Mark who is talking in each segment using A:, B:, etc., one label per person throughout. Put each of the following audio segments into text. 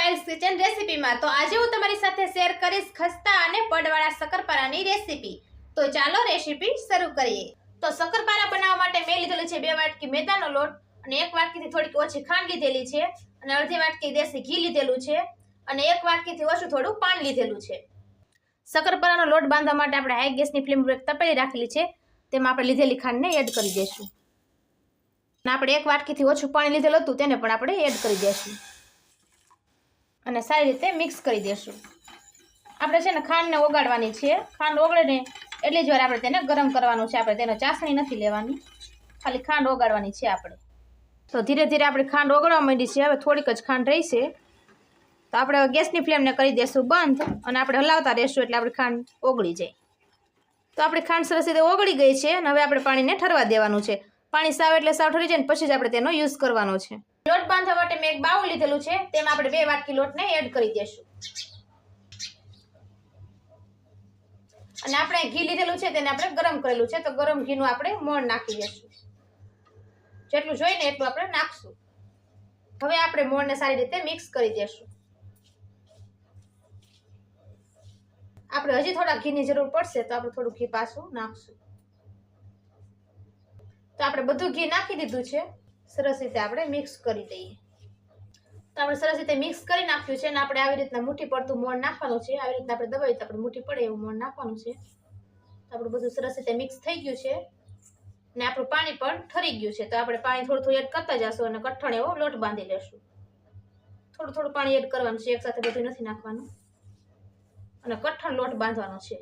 A: Payal's kitchen રેસીપીમાં તો આજે હું તમારી સાથે શેર કરીશ ખસ્તા અને પડવાળા શક્કરપારાની રેસીપી। તો ચાલો રેસીપી શરૂ કરીએ। તો શક્કરપારા બનાવવા માટે મેં લીધેલું છે 2 વાટકી મેદાનો લોટ અને 1 વાટકીથી થોડીક ઓછી ખાંડ લીધેલી છે અને અડધી વાટકી દેશી ઘી લીધેલું છે અને 1 વાટકીથી ઓછું થોડું પાણી લીધેલું છે। શક્કરપારાનો લોટ બાંધવા માટે આપણે હાઈ ગેસની ફ્લેમ પર એક તપેલી રાખેલી છે, તેમાં આપણે લીધેલી ખાંડને એડ કરી દઈશું અને આપણે 1 વાટકીથી ઓછું પાણી લીધેલું હતું તેને પણ આપણે એડ કરી દઈશું અને સારી રીતે મિક્સ કરી દેશું। આપણે છે ને ખાંડને ઓગાળવાની છે, ખાંડ ઓગળે ને એટલી જ વાર આપણે તેને ગરમ કરવાનું છે। આપણે તેનો ચાસણી નથી લેવાની, ખાલી ખાંડ ઓગાળવાની છે આપણે। તો ધીરે ધીરે આપણી ખાંડ ઓગળવા માંડી છે, હવે થોડીક જ ખાંડ રહી છે તો આપણે ગેસની ફ્લેમને કરી દઈશું બંધ અને આપણે હલાવતા રહેશું એટલે આપણી ખાંડ ઓગળી જાય। તો આપણી ખાંડ સરસ રીતે ઓગળી ગઈ છે અને હવે આપણે પાણીને ઠરવા દેવાનું છે। પાણી સાવ એટલે સાવ ઠરી જાય ને પછી જ આપણે તેનો યુઝ કરવાનો છે। લોટ બાંધવા માટે મેં એક બાઉલ લીધેલું છે, તેમાં આપણે 2 વાટકી લોટને એડ કરી દઈશું અને આપણે ઘી લીધેલું છે તેને આપણે ગરમ કરેલું છે, તો ગરમ ઘીનું આપણે મોણ નાખી દઈશું। જેટલું જોઈએ ને એટલું આપણે નાખશું। હવે આપણે મોણને સારી રીતે મિક્સ કરી દઈશું। આપણે હજી થોડા ઘીની જરૂર પડશે તો આપણે થોડું ઘી પાછું નાખશું। તો આપણે બધું ઘી નાખી દીધું છે, સરસ રીતે આપણે મિક્સ કરી દઈએ। તો આપણે સરસ રીતે મિક્સ કરી નાખ્યું છે અને આપણે આવી રીતના મુઠ્ઠી પડતું મોણ નાખવાનું છે। આવી રીતના આપણે દબાવીએ તો આપણે મુઠ્ઠી પડે એવું મોણ નાખવાનું છે। તો આપણું બધું સરસ રીતે મિક્સ થઈ ગયું છે અને આપણું પાણી પણ ઠરી ગયું છે, તો આપણે પાણી થોડું થોડું એડ કરતા જશું અને કઠણ એવો લોટ બાંધી લેશું। થોડું થોડું પાણી એડ કરવાનું છે, એકસાથે બધું નથી નાખવાનું અને કઠણ લોટ બાંધવાનો છે,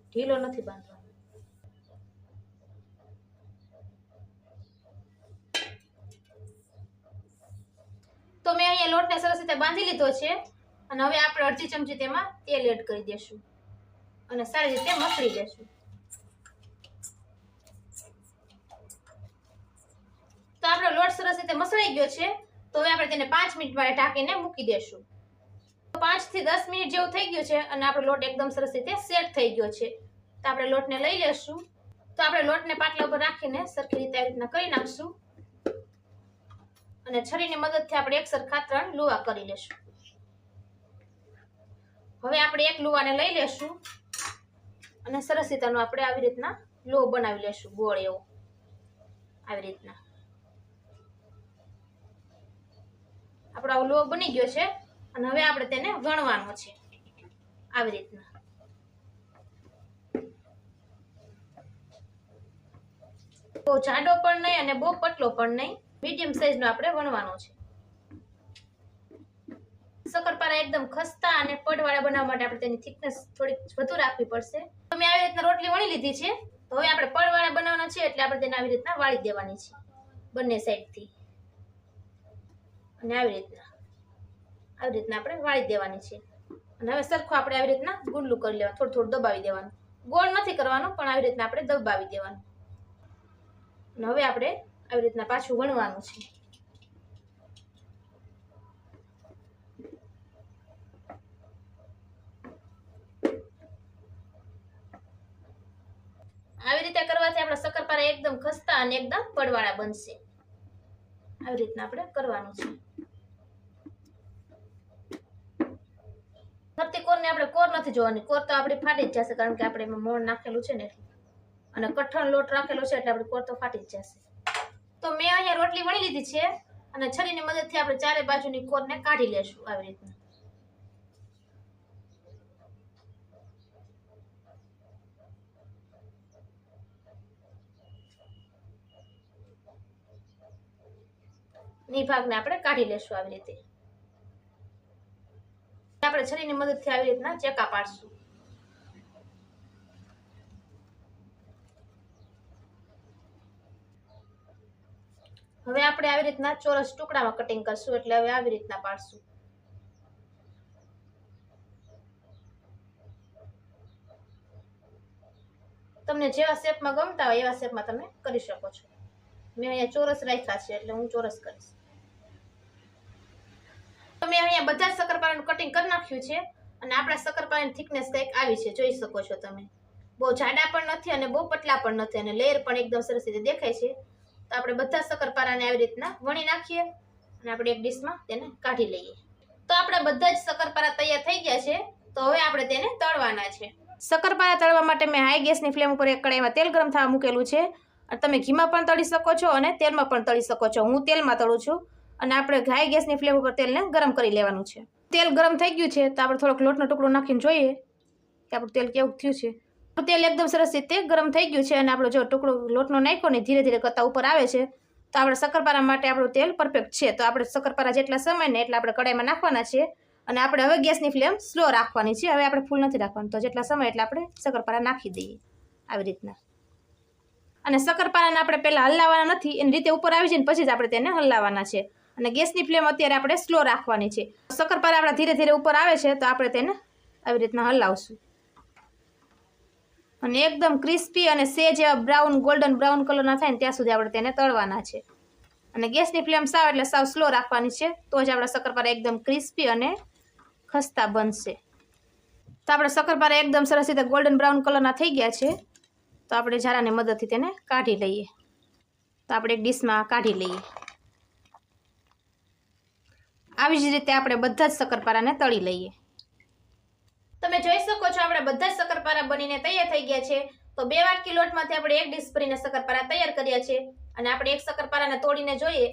A: ઢીલો નથી બાંધવાનો। તો મેં અહીંયા લોટને સરસ રીતે બાંધી લીધો છે અને હવે આપણે અડધી ચમચી તેમાં તેલ એડ કરી દઈશું અને સારી રીતે મસળી દેશું। તો આપણો લોટ સરસ રીતે મસળાઈ ગયો છે, તો હવે આપણે તેને 5 મિનિટ માટે ઢાંકીને મૂકી દેશું। 5 થી 10 મિનિટ જેવું થઈ ગયું છે અને આપણો લોટ એકદમ સરસ રીતે સેટ થઈ ગયો છે। તો આપણે લોટને લઈ લેશું। તો આપણે લોટને પાટલા ઉપર રાખીને સરખી રીતે આવી રીતના કરી નાખશું અને છરીની મદદથી આપણે એક સરખા 3 લુવા કરી લેશું। હવે આપણે એક લુવાને લઈ લેશું અને સરસ રીતનો આપણે આવી રીતના લો બનાવી લેશું, ગોળ એવો આવી રીતના। આપણો આવો લો બની ગયો છે અને હવે આપણે તેને વણવાનો છે આવી રીતના। બહુ જાડો પણ નહીં અને બહુ પતલો પણ નહીં, મીડિયમ સાઈઝનો આપણે વણવાનો છે। શક્કરપારા એકદમ ખસ્તા અને પડવાળા બનાવવા માટે આપણે તેની થિકનેસ થોડીક વધુ રાખવી પડશે। તો મેં આવી રીતના રોટલી વણી લીધી છે, તો હવે આપણે પડવાળા બનાવવાના છે એટલે આપણે તેને આવી રીતના વાળી દેવાની છે બંને સાઈડથી અને આવી રીતના આપણે વાળી દેવાની છે અને હવે સરખું આપણે આવી રીતના ગુંડલું કરી લેવાનું, થોડું થોડું દબાવી દેવાનું, ગોળ નથી કરવાનું પણ આવી રીતના આપણે દબાવી દેવાનું અને હવે આપણે આવી રીતના પાછું વણવાનું છે। આવી રીતે કરવાથી આપણા શક્કરપારા એકદમ ખસ્તા અને એકદમ પડવાળા બનશે। આવી રીતના આપણે કરવાનું છે। ફરતી કોરને આપણે કોર નથી જોવાની, કોર તો આપણી ફાટી જ જશે કારણ કે આપણે એમાં મોણ નાખેલું છે ને અને કઠણ લોટ રાખેલો છે એટલે આપણી કોર તો ફાટી જ જશે। તો મેં અહીંયા રોટલી વણી લીધી છે અને છરીની મદદથી આપણે ચારે બાજુની કોરને કાઢી લેશું આવી રીતના। ની ભાગને આપણે કાઢી લેશું આવી રીતે। આપણે છરીની મદદથી આવી રીતના ચેકા પાડશું। હવે આપણે આવી રીતના ચોરસ ટુકડામાં કટિંગ કરશું એટલે હવે આવી રીતના પાડશું। તમને જેવા શેપમાં ગમતા હોય એવા શેપમાં તમે કરી શકો છો। મેં અહીંયા ચોરસ રાખ્યા છે એટલે હું ચોરસ કરીશ। તો મેં અહીંયા બધા શક્કરપારાનું કટિંગ કરી નાખ્યું છે અને આપણા શક્કરપારાની થિકનેસ કંઈક આવી છે, જોઈ શકો છો તમે। બહુ જાડા પણ નથી અને બહુ પતલા પણ નથી અને લેયર પણ એકદમ સરસ રીતે દેખાય છે। તો આપણે બધા શક્કરપારાને આવી રીતના વણી નાખીએ અને આપણે એક ડીશમાં તેને કાઢી લઈએ। તો આપણા બધા જ શક્કરપારા તૈયાર થઈ ગયા છે. તો હવે આપણે તેને તળવાના છે. શક્કરપારા તળવા માટે મેં હાઈ ગેસની ફ્લેમ ઉપર એક કડાઈમાં તેલ ગરમ થવા મૂકેલું છે. તમે ઘીમાં પણ તળી શકો છો અને તેલમાં પણ તળી શકો છો. હું તેલમાં તળું છું અને આપણે હાઈ ગેસની ફ્લેમ ઉપર તેલને ગરમ કરી લેવાનું છે. તેલ ગરમ થઈ ગયું છે તો આપણે થોડોક લોટનો ટુકડો નાખીને જોઈએ કે આપણું તેલ કેવું થયું છે. તેલ એકદમ સરસ રીતે ગરમ થઈ ગયું છે અને આપણો જો ટુકડો લોટનો નાખ્યો ને ધીરે ધીરે કરતા ઉપર આવે છે તો આપણે શક્કરપારા માટે આપણું તેલ પરફેક્ટ છે. તો આપણે શક્કરપારા જેટલા સમય ને એટલા આપણે કડાઈમાં નાખવાના છે અને આપણે હવે ગેસની ફ્લેમ સ્લો રાખવાની છે. હવે આપણે ફૂલ નથી રાખવાનું. તો જેટલા સમય એટલે આપણે શક્કરપારા નાખી દઈએ આવી રીતના. અને શક્કરપારાને આપણે પહેલાં હલાવવાના નથી, એની રીતે ઉપર આવી જાય ને પછી જ આપણે તેને હલાવવાના છે. અને ગેસની ફ્લેમ અત્યારે આપણે સ્લો રાખવાની છે. શક્કરપારા આપણા ધીરે ધીરે ઉપર આવે છે તો આપણે તેને આવી રીતના હલાવશું અને એકદમ ક્રિસ્પી અને સેજ એવા બ્રાઉન ગોલ્ડન બ્રાઉન કલરના થાય ને ત્યાં સુધી આપણે તેને તળવાના છે. અને ગેસની ફ્લેમ સાવ એટલે સાવ સ્લો રાખવાની છે. તો જ આપણા શક્કરપારા એકદમ ક્રિસ્પી અને ખસ્તા બનશે. તો આપણે શક્કરપારા એકદમ સરસ રીતે ગોલ્ડન બ્રાઉન કલરના થઈ ગયા છે. તો આપણે ઝારાની મદદથી તેને કાઢી લઈએ. તો આપણે એક ડીશમાં કાઢી લઈએ. આવી જ રીતે આપણે બધા જ શક્કરપારાને તળી લઈએ. તમે જોઈ શકો છો આપણે બધા જ શક્કરપારા બનીને તૈયાર થઈ ગયા છે. તો 2 વાટકી લોટમાંથી આપણે એક ડીશ ભરીને શક્કરપારા તૈયાર કર્યા છે. અને આપણે એક શક્કરપારાને તોડીને જોઈએ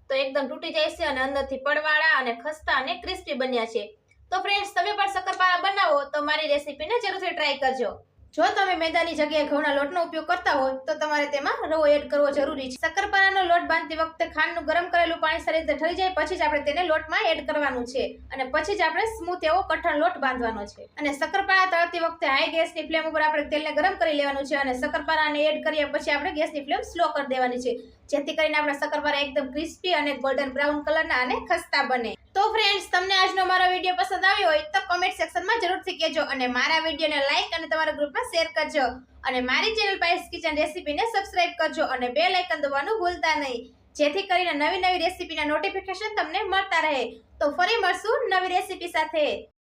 A: તો એકદમ તૂટી જાય છે અને અંદરથી પડવાળા અને ખસ્તા અને ક્રિસ્પી બન્યા છે. તો ફ્રેન્ડ્સ, તમે પણ શક્કરપારા બનાવો તો મારી રેસીપીને જરૂરથી ટ્રાય કરજો. જો તમે મેદાની જગ્યાએ ઘઉંના લોટનો ઉપયોગ કરતા હોય તો તમારે તેમાં રવો એડ કરવો જરૂરી છે. શક્કરપારાનો લોટ બાંધતી વખતે ખાંડનું ગરમ કરેલું પાણી સારી રીતે ઠરી જાય પછી જ આપણે તેને લોટમાં એડ કરવાનું છે અને પછી જ આપણે સ્મૂથ એવો કઠણ લોટ બાંધવાનો છે. અને શક્કરપારા તળતી વખતે હાઈ ગેસની ફ્લેમ ઉપર આપણે તેલને ગરમ કરી લેવાનું છે અને શક્કરપારાને એડ કર્યા પછી આપણે ગેસની ફ્લેમ સ્લો કરી દેવાની છે, જેથી કરીને આપણા શક્કરપારા એકદમ ક્રિસ્પી અને ગોલ્ડન બ્રાઉન કલરના અને ખસ્તા બને. તો ફ્રેન્ડ્સ, તમને આજનો મારો વિડીયો પસંદ આવ્યો હોય તો કમેન્ટ સેક્શનમાં જરૂરથી કહેજો અને મારા વિડીયોને લાઈક અને તમારા ગ્રુપમાં શેર કરજો અને મારી ચેનલ પાયસ કિચન રેસીપીને સબસ્ક્રાઇબ કરજો અને બેલ આઇકન દબાવવાનું ભૂલતા નહીં, જેથી કરીને નવી નવી રેસીપીના નોટિફિકેશન તમને મળતા રહે. તો ફરી મળશું નવી રેસીપી સાથે.